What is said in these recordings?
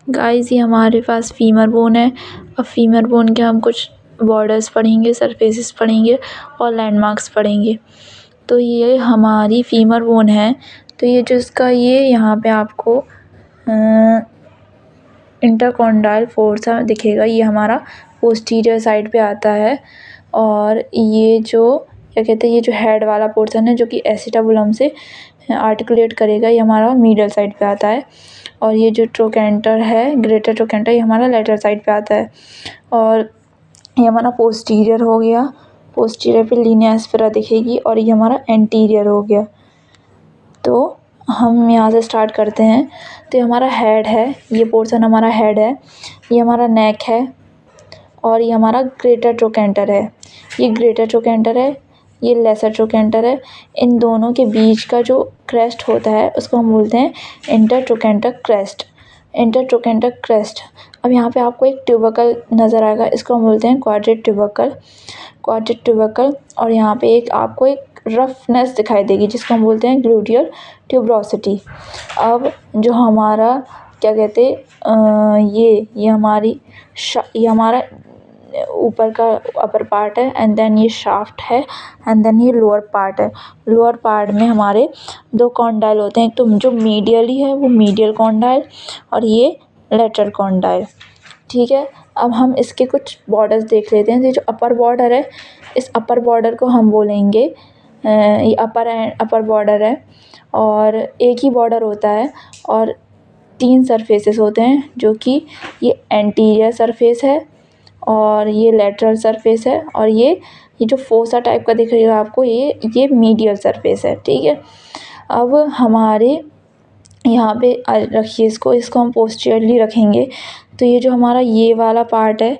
Guys ये हमारे पास femur bone है। अब फीमर बोन के हम कुछ बॉर्डर्स पढ़ेंगे, सरफेसेस पढ़ेंगे और लैंडमार्क्स पढ़ेंगे। तो ये हमारी फीमर बोन है। तो ये जो इसका ये यहाँ पे आपको इंटरकॉन्डाइल फोर्सा दिखेगा, ये हमारा पोस्टीरियर साइड पे आता है। और ये जो क्या कहते हैं, ये जो हेड वाला पोर्शन है जो कि एसिटाबुलम से आर्टिकुलेट करेगा, ये हमारा मीडियल साइड पे आता है। और ये जो ट्रोकेंटर है, ग्रेटर ट्रोकेंटर, ये हमारा लेटरल साइड पे आता है। और ये हमारा पोस्टीरियर हो गया, पोस्टीरियर पे लीनिया एस्पेरा दिखेगी। और ये हमारा एंटीरियर हो गया। तो हम यहाँ से स्टार्ट करते हैं। तो ये हमारा हेड है, ये पोर्शन हमारा हेड है, ये हमारा नेक है और ये हमारा ग्रेटर ट्रोकेंटर है। ये ग्रेटर ट्रोकेंटर है, ये लेसर ट्रोकेंटर है। इन दोनों के बीच का जो क्रेस्ट होता है उसको हम बोलते हैं inter trochanter crest, inter trochanter crest. अब यहाँ पे आपको एक ट्यूबरकल नज़र आएगा, इसको हम बोलते हैं क्वाड्रेट ट्यूबरकल, क्वाड्रेट ट्यूबरकल। और यहाँ पे एक आपको एक रफनेस दिखाई देगी जिसको हम बोलते हैं ग्लूटियल ट्यूबरोसिटी। अब जो हमारा क्या कहते ये हमारा ऊपर का अपर पार्ट है एंड देन ये शाफ्ट है एंड देन ये लोअर पार्ट है। लोअर पार्ट में हमारे दो कॉन्डाइल होते हैं, एक तो जो मीडियली है वो मीडियल कॉन्डाइल और ये लेटरल कॉन्डाइल। ठीक है, अब हम इसके कुछ बॉर्डर्स देख लेते हैं। ये जो अपर बॉर्डर है, इस अपर बॉर्डर को हम बोलेंगे ये अपर बॉर्डर है। और एक ही बॉर्डर होता है और 3 सरफेसेस होते हैं, जो कि ये एंटीरियर सरफेस है और ये लेटरल सरफेस है और ये जो फोसा टाइप का दिखेगा आपको, ये मीडियल सरफेस है। ठीक है, अब हमारे यहाँ पे रखिए इसको हम पोस्टीरियरली रखेंगे। तो ये जो हमारा ये वाला पार्ट है,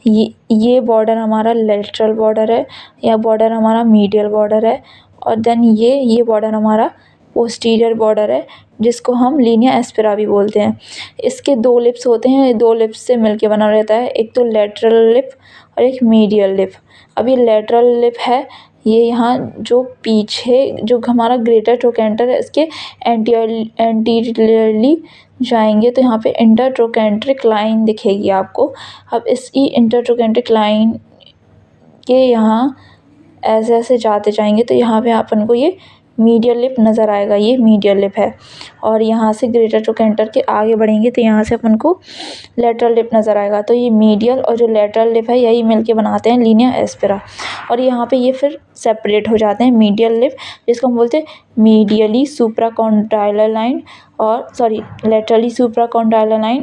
ये बॉर्डर हमारा लेटरल बॉर्डर है, या बॉर्डर हमारा मीडियल बॉर्डर है। और देन ये बॉर्डर हमारा पोस्टीरियर बॉर्डर है जिसको हम लीनिया एस्पेरा भी बोलते हैं। इसके 2 लिप्स होते हैं, 2 लिप्स से मिलके बना रहता है, एक तो लेटरल लिप और एक मीडियल लिप। अब ये लेटरल लिप है, ये यहाँ जो पीछे जो हमारा ग्रेटर ट्रोकेंटर है इसके एंटीरियरली जाएंगे तो यहाँ पे इंटरट्रोकेंट्रिक लाइन दिखेगी आपको। अब इस इंटरट्रोकेंट्रिक लाइन के यहाँ ऐसे ऐसे जाते जाएंगे तो यहाँ पे अपन को ये मीडियल लिप नज़र आएगा, ये मीडियल लिप है। और यहाँ से ग्रेटर ट्रोकेंटर के आगे बढ़ेंगे तो यहाँ से अपन को लेटरल लिप नज़र आएगा। तो ये मीडियल और जो लेटरल लिप है यही मिलके बनाते हैं लीनिया एस्पेरा। और यहाँ पे ये फिर सेपरेट हो जाते हैं, मीडियल लिप जिसको हम बोलते हैं मीडियली सुप्राकॉन्डाइलर लाइन और लेटरली सुप्राकॉन्डाइलर लाइन